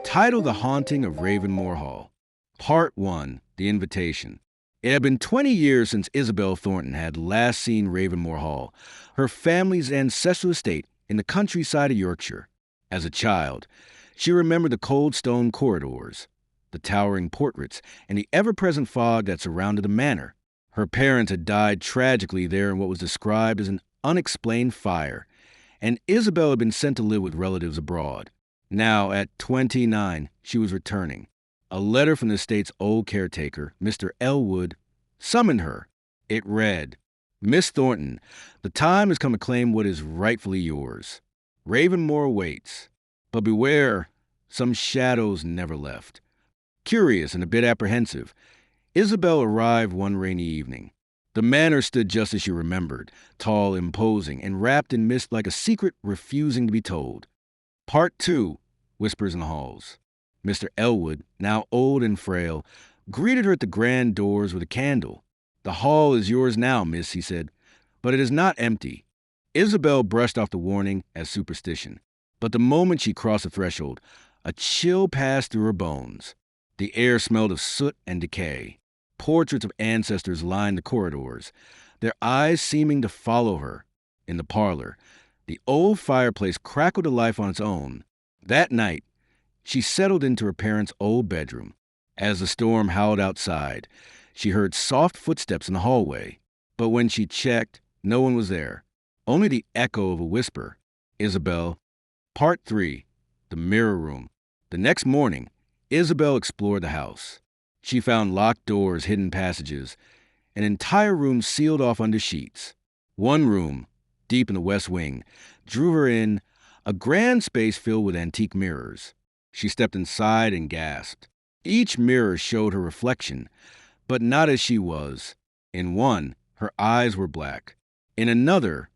Titled The Haunting of Ravenmoor Hall. Part 1, The Invitation. It had been 20 years since Isabelle Thornton had last seen Ravenmoor Hall, her family's ancestral estate in the countryside of Yorkshire. As a child, she remembered the cold stone corridors, the towering portraits, and the ever-present fog that surrounded the manor. Her parents had died tragically there in what was described as an unexplained fire, and Isabelle had been sent to live with relatives abroad. Now, at 29, she was returning. A letter from the estate's old caretaker, Mr. Elwood, summoned her. It read, "Miss Thornton, the time has come to claim what is rightfully yours. Ravenmoor waits. But beware, some shadows never left." Curious and a bit apprehensive, Isabelle arrived one rainy evening. The manor stood just as she remembered, tall, imposing, and wrapped in mist like a secret refusing to be told. Part 2, Whispers in the Halls. Mr. Elwood, now old and frail, greeted her at the grand doors with a candle. "The hall is yours now, miss," he said, "but it is not empty." Isabelle brushed off the warning as superstition, but the moment she crossed the threshold, a chill passed through her bones. The air smelled of soot and decay. Portraits of ancestors lined the corridors, their eyes seeming to follow her. In the parlor, the old fireplace crackled to life on its own. That night, she settled into her parents' old bedroom. As the storm howled outside, she heard soft footsteps in the hallway. But when she checked, no one was there. Only the echo of a whisper. Isabelle. Part 3. The Mirror Room. The next morning, Isabelle explored the house. She found locked doors, hidden passages, an entire room sealed off under sheets. One room, deep in the west wing, drew her in, a grand space filled with antique mirrors. She stepped inside and gasped. Each mirror showed her reflection, but not as she was. In one, her eyes were black. In another,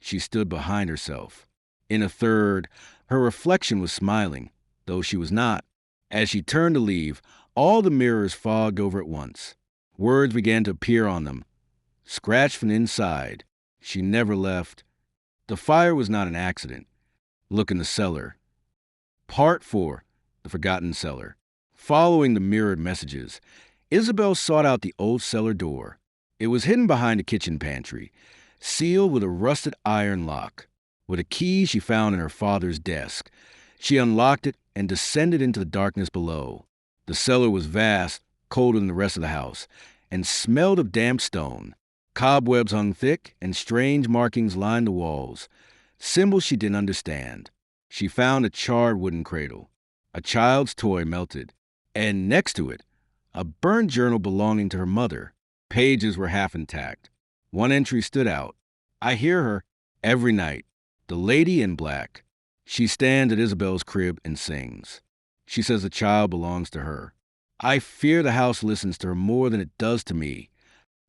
she stood behind herself. In a third, her reflection was smiling, though she was not. As she turned to leave, all the mirrors fogged over at once. Words began to appear on them. Scratched from the inside. She never left. The fire was not an accident. Look in the cellar. Part 4. The Forgotten Cellar. Following the mirrored messages, Isabelle sought out the old cellar door. It was hidden behind a kitchen pantry, sealed with a rusted iron lock. With a key she found in her father's desk, she unlocked it and descended into the darkness below. The cellar was vast, colder than the rest of the house, and smelled of damp stone. Cobwebs hung thick, and strange markings lined the walls, symbols she didn't understand. She found a charred wooden cradle, a child's toy melted, and next to it, a burned journal belonging to her mother. Pages were half intact. One entry stood out. "I hear her every night. The lady in black. She stands at Isabelle's crib and sings. She says the child belongs to her. I fear the house listens to her more than it does to me."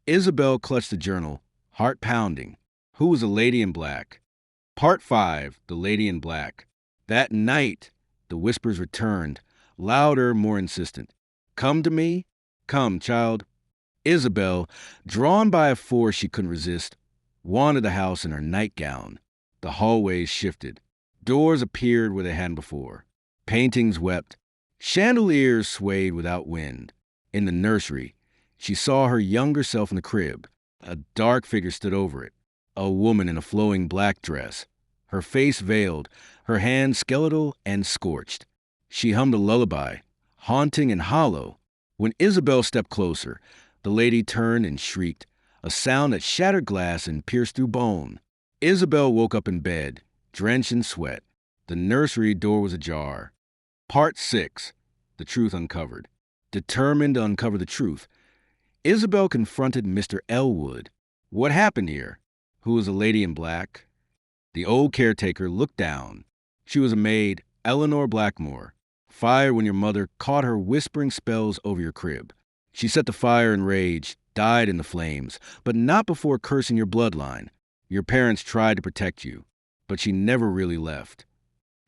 Isabelle clutched the journal, heart pounding. Who was the lady in black? Part 5. The Lady in Black. That night, the whispers returned, louder, more insistent. "Come to me? Come, child." Isabelle, drawn by a force she couldn't resist, wandered the house in her nightgown. The hallways shifted. Doors appeared where they hadn't before. Paintings wept. Chandeliers swayed without wind. In the nursery, she saw her younger self in the crib. A dark figure stood over it. A woman in a flowing black dress, her face veiled, her hands skeletal and scorched. She hummed a lullaby, haunting and hollow. When Isabelle stepped closer, the lady turned and shrieked, a sound that shattered glass and pierced through bone. Isabelle woke up in bed, drenched in sweat. The nursery door was ajar. Part 6. The Truth Uncovered. Determined to uncover the truth, Isabelle confronted Mr. Elwood. What happened here? Who was the lady in black? The old caretaker looked down. She was a maid, Eleanor Blackmore, fired when your mother caught her whispering spells over your crib. She set the fire in rage, died in the flames, but not before cursing your bloodline. Your parents tried to protect you, but she never really left.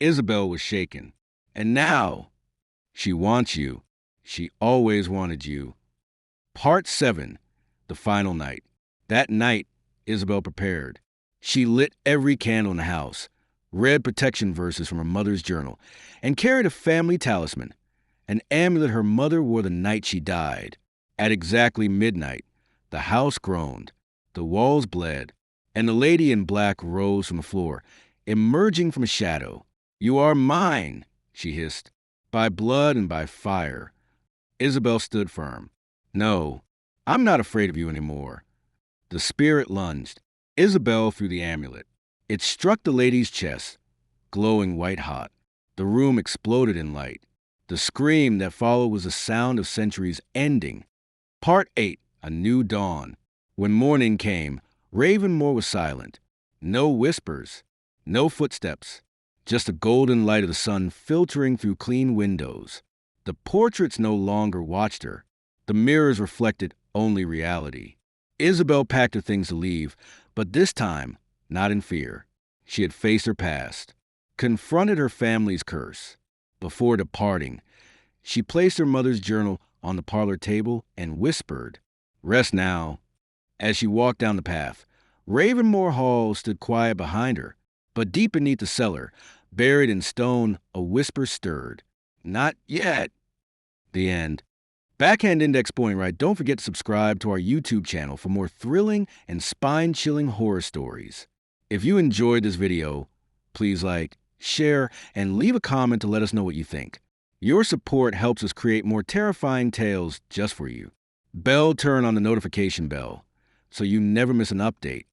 Isabelle was shaken. And now, she wants you. She always wanted you. Part 7. The Final Night. That night, Isabelle prepared. She lit every candle in the house, read protection verses from her mother's journal, and carried a family talisman, an amulet her mother wore the night she died. At exactly midnight, the house groaned, the walls bled, and the lady in black rose from the floor, emerging from a shadow. "You are mine," she hissed, "by blood and by fire." Isabelle stood firm. "No, I'm not afraid of you anymore." The spirit lunged. Isabelle threw the amulet. It struck the lady's chest, glowing white hot. The room exploded in light. The scream that followed was the sound of centuries ending. Part 8, A New Dawn. When morning came, Ravenmoor was silent. No whispers, no footsteps, just the golden light of the sun filtering through clean windows. The portraits no longer watched her. The mirrors reflected only reality. Isabelle packed her things to leave, but this time, not in fear. She had faced her past, confronted her family's curse. Before departing, she placed her mother's journal on the parlor table and whispered, "Rest now." As she walked down the path, Ravenmoor Hall stood quiet behind her, but deep beneath the cellar, buried in stone, a whisper stirred. "Not yet." The end. Backhand index pointing right. Don't forget to subscribe to our YouTube channel for more thrilling and spine-chilling horror stories. If you enjoyed this video, please like, share, and leave a comment to let us know what you think. Your support helps us create more terrifying tales just for you. Turn on the notification bell so you never miss an update.